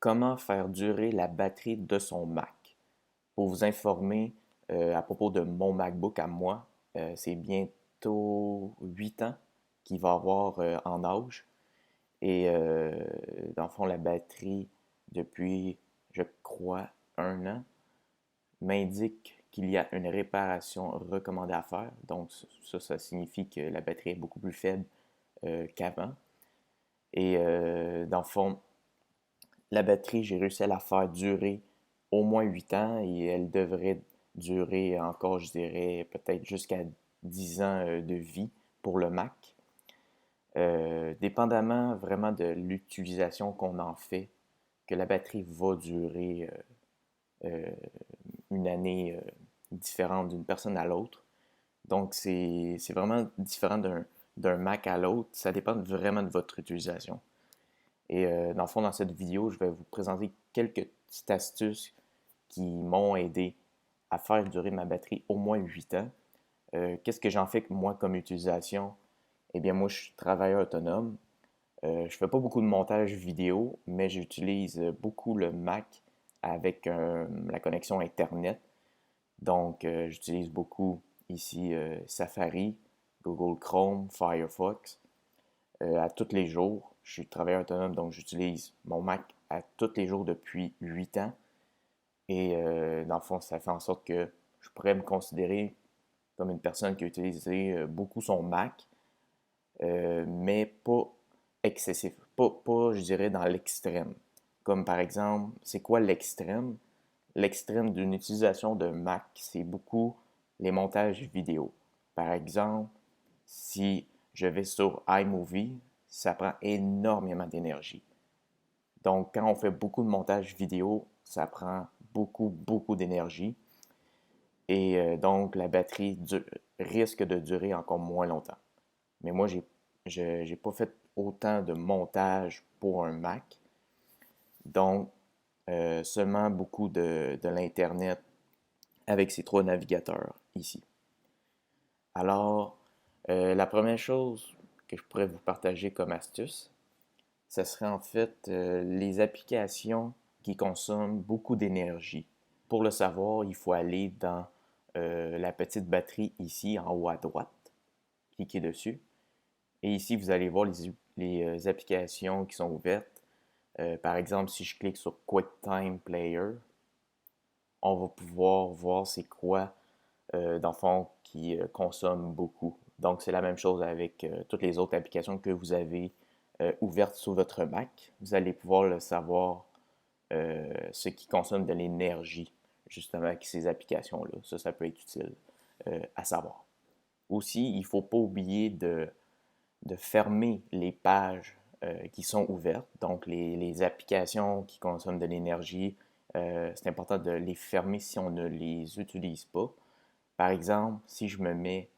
comment faire durer la batterie de son Mac. Pour vous informer à propos de mon MacBook à moi, c'est bientôt 8 ans qu'il va avoir en âge. Et dans le fond, la batterie, depuis, je crois, 1 an, m'indique qu'il y a une réparation recommandée à faire. Donc ça signifie que la batterie est beaucoup plus faible qu'avant. Et dans le fond, la batterie, j'ai réussi à la faire durer au moins 8 ans et elle devrait durer encore, je dirais, peut-être jusqu'à 10 ans de vie pour le Mac. Dépendamment vraiment de l'utilisation qu'on en fait, que la batterie va durer euh, une année différente d'une personne à l'autre. Donc, c'est vraiment différent d'un Mac à l'autre. Ça dépend vraiment de votre utilisation. Et dans le fond, dans cette vidéo, je vais vous présenter quelques petites astuces qui m'ont aidé à faire durer ma batterie au moins 8 ans. Qu'est-ce que j'en fais moi comme utilisation? Eh bien, moi, je suis travailleur autonome. Je ne fais pas beaucoup de montage vidéo, mais j'utilise beaucoup le Mac avec la connexion Internet. Donc, j'utilise beaucoup ici Safari, Google Chrome, Firefox à tous les jours. Je suis travailleur autonome, donc j'utilise mon Mac à tous les jours depuis 8 ans. Et dans le fond, ça fait en sorte que je pourrais me considérer comme une personne qui a utilisé beaucoup son Mac, mais pas excessif. Pas, je dirais, dans l'extrême. Comme par exemple, c'est quoi l'extrême? L'extrême d'une utilisation de Mac, c'est beaucoup les montages vidéo. Par exemple, si je vais sur iMovie, ça prend énormément d'énergie. Donc, quand on fait beaucoup de montage vidéo, ça prend beaucoup d'énergie. Et donc, la batterie risque de durer encore moins longtemps. Mais moi, j'ai pas fait autant de montage pour un Mac. Donc, seulement beaucoup de l'Internet avec ces trois navigateurs ici. Alors, la première chose que je pourrais vous partager comme astuce, ce serait en fait les applications qui consomment beaucoup d'énergie. Pour le savoir, il faut aller dans la petite batterie ici en haut à droite, cliquer dessus. Et ici, vous allez voir les applications qui sont ouvertes. Par exemple, si je clique sur QuickTime Player, on va pouvoir voir c'est quoi, dans le fond, qui consomme beaucoup. Donc, c'est la même chose avec toutes les autres applications que vous avez ouvertes sur votre Mac. Vous allez pouvoir le savoir ce qui consomme de l'énergie, justement, avec ces applications-là. Ça peut être utile à savoir. Aussi, il ne faut pas oublier de fermer les pages qui sont ouvertes, donc les applications qui consomment de l'énergie, c'est important de les fermer si on ne les utilise pas. Par exemple, si je me mets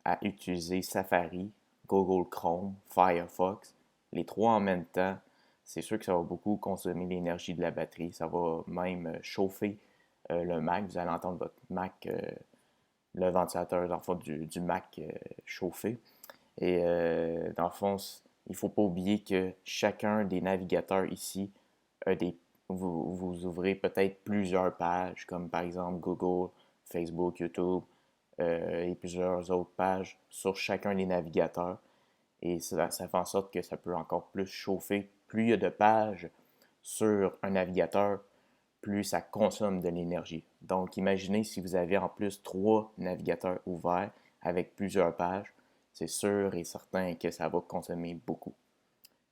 à utiliser Safari, Google Chrome, Firefox, les trois en même temps, c'est sûr que ça va beaucoup consommer l'énergie de la batterie. Ça va même chauffer le Mac. Vous allez entendre votre Mac, le ventilateur dans le fond, du Mac chauffer. Et dans le fond, il ne faut pas oublier que chacun des navigateurs ici a vous ouvrez peut-être plusieurs pages, comme par exemple Google, Facebook, YouTube, et plusieurs autres pages sur chacun des navigateurs. Et ça fait en sorte que ça peut encore plus chauffer. Plus il y a de pages sur un navigateur, plus ça consomme de l'énergie. Donc, imaginez si vous avez en plus trois navigateurs ouverts avec plusieurs pages, c'est sûr et certain que ça va consommer beaucoup.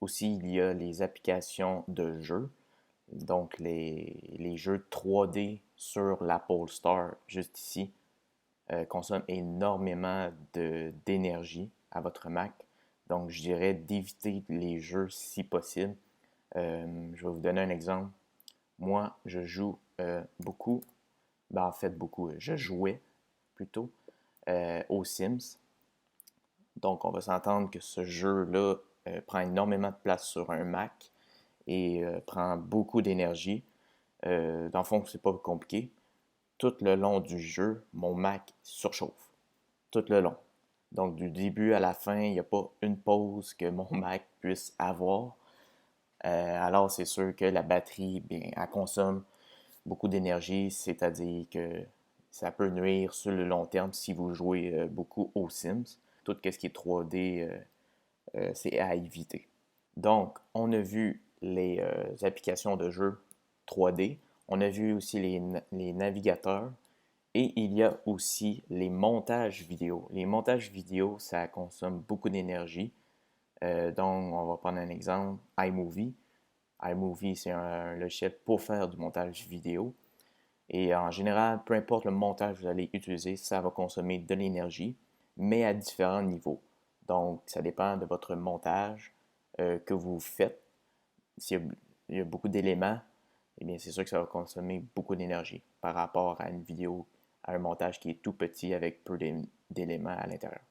Aussi, il y a les applications de jeux, donc les jeux 3D sur l'Apple Store, juste ici, consomment énormément d'énergie à votre Mac. Donc, je dirais d'éviter les jeux si possible. Je vais vous donner un exemple. Moi, je joue beaucoup, ben en fait beaucoup, je jouais plutôt aux Sims. Donc, on va s'entendre que ce jeu-là prend énormément de place sur un Mac et prend beaucoup d'énergie. Dans le fond, c'est pas compliqué. Tout le long du jeu, mon Mac surchauffe. Tout le long. Donc, du début à la fin, il n'y a pas une pause que mon Mac puisse avoir. Alors, c'est sûr que la batterie, bien, elle consomme beaucoup d'énergie, c'est-à-dire que ça peut nuire sur le long terme si vous jouez beaucoup aux Sims. Tout ce qui est 3D, c'est à éviter. Donc, on a vu les applications de jeux 3D, on a vu aussi les navigateurs et il y a aussi les montages vidéo. Les montages vidéo, ça consomme beaucoup d'énergie. Donc, on va prendre un exemple, iMovie. iMovie, c'est un logiciel pour faire du montage vidéo. Et en général, peu importe le montage que vous allez utiliser, ça va consommer de l'énergie, mais à différents niveaux. Donc, ça dépend de votre montage que vous faites. S'il y a beaucoup d'éléments, eh bien, c'est sûr que ça va consommer beaucoup d'énergie par rapport à une vidéo, à un montage qui est tout petit avec peu d'éléments à l'intérieur.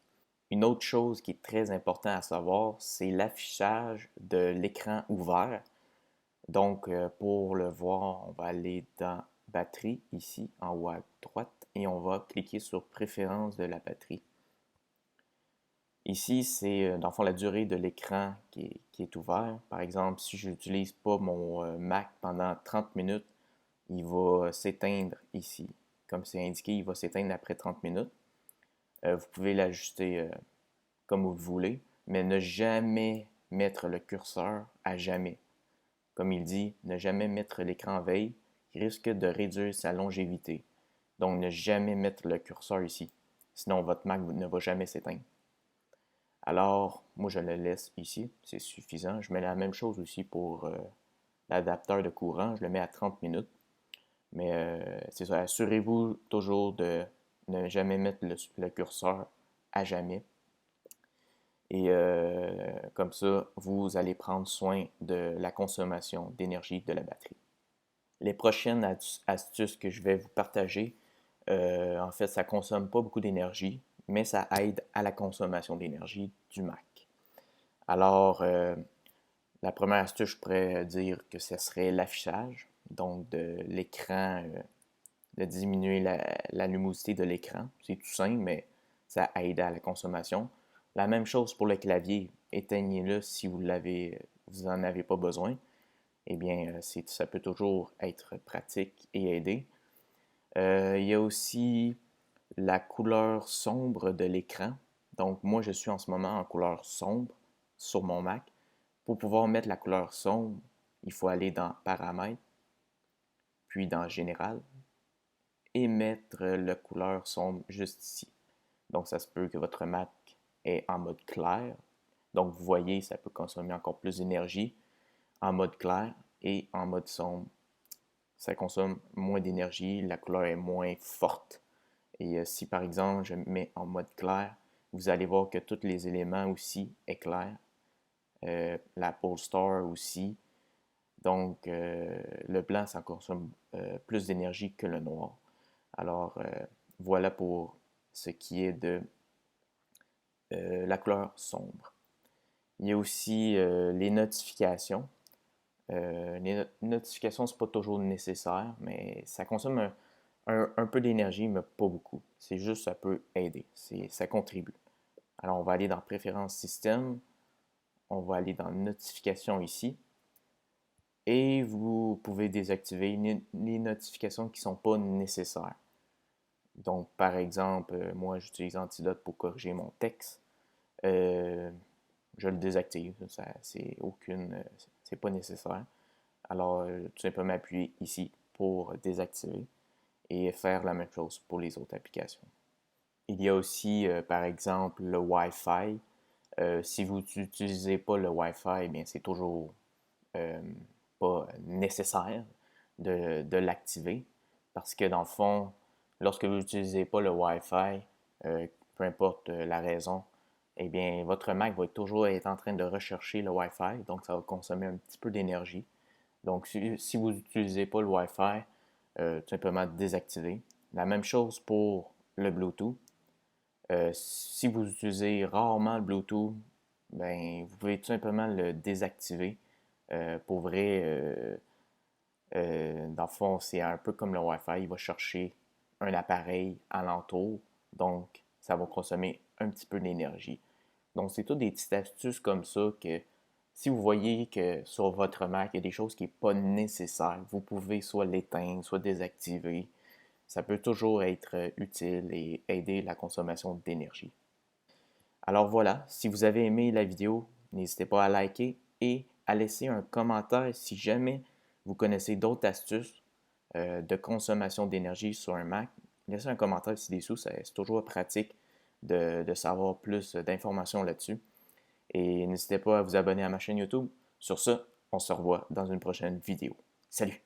Une autre chose qui est très importante à savoir, c'est l'affichage de l'écran ouvert. Donc, pour le voir, on va aller dans Batterie, ici, en haut à droite, et on va cliquer sur Préférences de la batterie. Ici, c'est dans le fond la durée de l'écran qui est ouvert. Par exemple, si je n'utilise pas mon Mac pendant 30 minutes, il va s'éteindre ici. Comme c'est indiqué, il va s'éteindre après 30 minutes. Vous pouvez l'ajuster comme vous le voulez, mais ne jamais mettre le curseur à jamais. Comme il dit, ne jamais mettre l'écran en veille, qui risque de réduire sa longévité. Donc, ne jamais mettre le curseur ici, sinon votre Mac ne va jamais s'éteindre. Alors, moi, je le laisse ici, c'est suffisant. Je mets la même chose aussi pour l'adapteur de courant, je le mets à 30 minutes. Mais c'est ça, assurez-vous toujours de ne jamais mettre le curseur à jamais. Et comme ça, vous allez prendre soin de la consommation d'énergie de la batterie. Les prochaines astuces que je vais vous partager, en fait, ça ne consomme pas beaucoup d'énergie, mais ça aide à la consommation d'énergie du Mac. Alors, la première astuce, je pourrais dire que ce serait l'affichage, donc de l'écran, de diminuer la luminosité de l'écran. C'est tout simple, mais ça aide à la consommation. La même chose pour le clavier. Éteignez-le si vous n'en avez pas besoin. Eh bien, ça peut toujours être pratique et aider. Il y a aussi la couleur sombre de l'écran. Donc, moi, je suis en ce moment en couleur sombre sur mon Mac. Pour pouvoir mettre la couleur sombre, il faut aller dans Paramètres, puis dans Général, et mettre la couleur sombre juste ici. Donc, ça se peut que votre Mac est en mode clair. Donc, vous voyez, ça peut consommer encore plus d'énergie en mode clair et en mode sombre. Ça consomme moins d'énergie, la couleur est moins forte. Et si par exemple je mets en mode clair, vous allez voir que tous les éléments aussi éclairent. L'Apple Store aussi. Donc le blanc, ça consomme plus d'énergie que le noir. Alors voilà pour ce qui est de la couleur sombre. Il y a aussi les notifications. Les notifications, c'est pas toujours nécessaire, mais ça consomme un peu d'énergie, mais pas beaucoup. C'est juste, ça peut aider. Ça contribue. Alors, on va aller dans Préférences système. On va aller dans Notifications ici. Et vous pouvez désactiver les notifications qui ne sont pas nécessaires. Donc, par exemple, moi, j'utilise Antidote pour corriger mon texte. Je le désactive. C'est pas nécessaire. Alors, tout simplement appuyer ici pour désactiver et faire la même chose pour les autres applications. Il y a aussi, par exemple, le Wi-Fi. Si vous n'utilisez pas le Wi-Fi, eh bien, c'est toujours pas nécessaire de l'activer parce que dans le fond, lorsque vous n'utilisez pas le Wi-Fi, peu importe la raison, eh bien, votre Mac va toujours être en train de rechercher le Wi-Fi, donc ça va consommer un petit peu d'énergie. Donc, si vous n'utilisez pas le Wi-Fi, tout simplement désactiver. La même chose pour le Bluetooth. Si vous utilisez rarement le Bluetooth, ben, vous pouvez tout simplement le désactiver. Pour vrai, dans le fond, c'est un peu comme le Wi-Fi. Il va chercher un appareil alentour, donc ça va consommer un petit peu d'énergie. Donc, c'est toutes des petites astuces comme ça que Si vous voyez que sur votre Mac, il y a des choses qui ne sont pas nécessaires, vous pouvez soit l'éteindre, soit désactiver. Ça peut toujours être utile et aider la consommation d'énergie. Alors voilà, si vous avez aimé la vidéo, n'hésitez pas à liker et à laisser un commentaire si jamais vous connaissez d'autres astuces de consommation d'énergie sur un Mac. Laissez un commentaire ci-dessous, c'est toujours pratique de savoir plus d'informations là-dessus. Et n'hésitez pas à vous abonner à ma chaîne YouTube. Sur ce, on se revoit dans une prochaine vidéo. Salut!